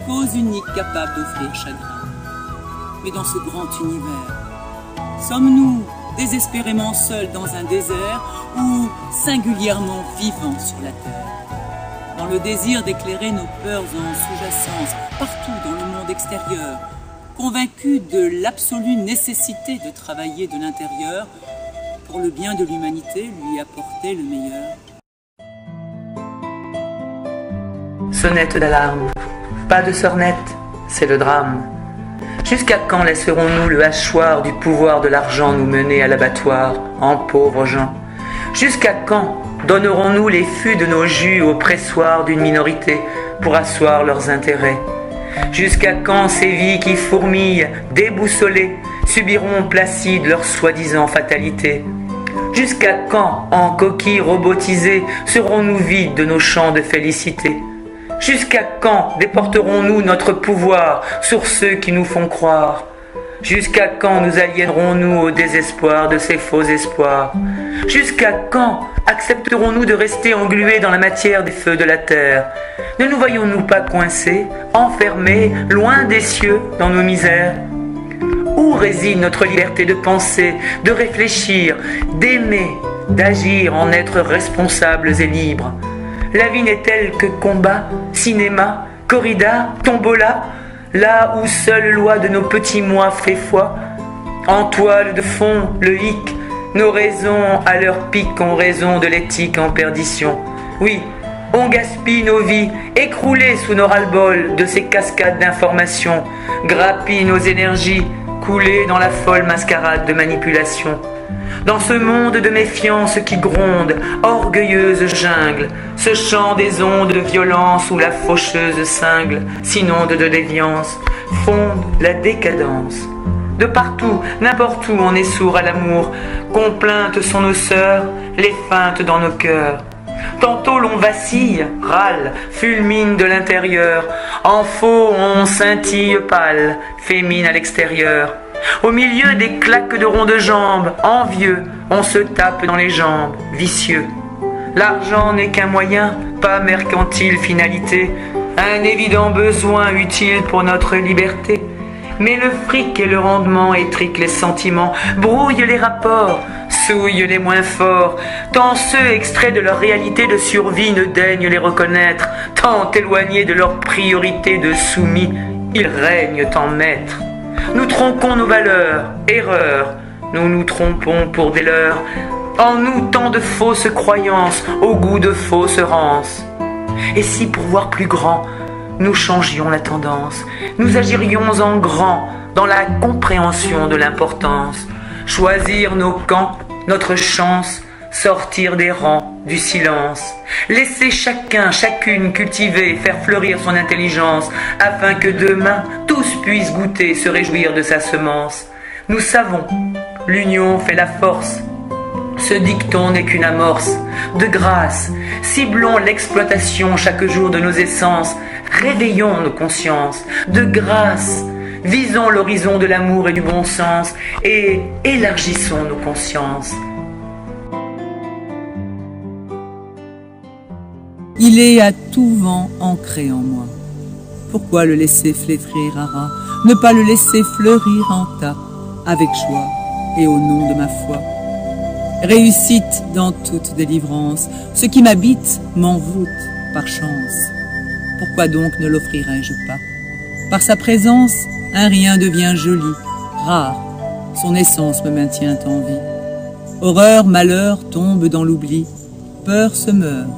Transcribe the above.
cause unique capable d'offrir chagrin. Mais dans ce grand univers, sommes-nous désespérément seuls dans un désert ou singulièrement vivants sur la terre? Dans le désir d'éclairer nos peurs en sous-jacence, partout dans le monde extérieur, convaincus de l'absolue nécessité de travailler de l'intérieur pour le bien de l'humanité, lui apporter le meilleur. Sonnette d'alarme, pas de sornette, c'est le drame. Jusqu'à quand laisserons-nous le hachoir du pouvoir de l'argent nous mener à l'abattoir, en pauvres gens? Jusqu'à quand donnerons-nous les fûts de nos jus au pressoir d'une minorité pour asseoir leurs intérêts? Jusqu'à quand ces vies qui fourmillent, déboussolées, subiront placides leur soi-disant fatalité? Jusqu'à quand, en coquilles robotisées, serons-nous vides de nos champs de félicité? Jusqu'à quand déporterons-nous notre pouvoir sur ceux qui nous font croire? Jusqu'à quand nous aliénerons-nous au désespoir de ces faux espoirs? Jusqu'à quand accepterons-nous de rester englués dans la matière des feux de la terre? Ne nous voyons-nous pas coincés, enfermés, loin des cieux, dans nos misères? Où réside notre liberté de penser, de réfléchir, d'aimer, d'agir, en être responsables et libres? La vie n'est-elle que combat, cinéma, corrida, tombola, là où seule loi de nos petits mois fait foi? En toile de fond, le hic, nos raisons à leur pic ont raison de l'éthique en perdition. Oui, on gaspille nos vies, écroulées sous nos ras-le-bol de ces cascades d'informations, grappille nos énergies, coulées dans la folle mascarade de manipulation. Dans ce monde de méfiance qui gronde, orgueilleuse jungle, ce chant des ondes de violence où la faucheuse cingle s'inonde de déviance, fonde la décadence. De partout, n'importe où on est sourd à l'amour, complaintes sont nos sœurs, les feintes dans nos cœurs. Tantôt l'on vacille, râle, fulmine de l'intérieur, en faux on scintille pâle, fémine à l'extérieur. Au milieu des claques de ronds de jambes, envieux, on se tape dans les jambes, vicieux. L'argent n'est qu'un moyen, pas mercantile finalité, un évident besoin utile pour notre liberté. Mais le fric et le rendement étriquent les sentiments, brouillent les rapports, souillent les moins forts, tant ceux extraits de leur réalité de survie ne daignent les reconnaître, tant éloignés de leur priorité de soumis, ils règnent en maîtres. Nous tronquons nos valeurs, erreurs, nous nous trompons pour des leurs, en nous tant de fausses croyances, au goût de fausses rances. Et si pour voir plus grand, nous changions la tendance, nous agirions en grand dans la compréhension de l'importance, choisir nos camps, notre chance, sortir des rangs, du silence, laisser chacun, chacune cultiver, faire fleurir son intelligence, afin que demain tous puissent goûter, se réjouir de sa semence. Nous savons, l'union fait la force, ce dicton n'est qu'une amorce. De grâce, ciblons l'exploitation chaque jour de nos essences, réveillons nos consciences. De grâce, visons l'horizon de l'amour et du bon sens, et élargissons nos consciences. Il est à tout vent ancré en moi. Pourquoi le laisser flétrir à ras, ne pas le laisser fleurir en tas, avec joie et au nom de ma foi? Réussite dans toute délivrance, ce qui m'habite m'envoûte par chance. Pourquoi donc ne l'offrirais-je pas? Par sa présence, un rien devient joli, rare, son essence me maintient en vie. Horreur, malheur tombent dans l'oubli, peur se meurt,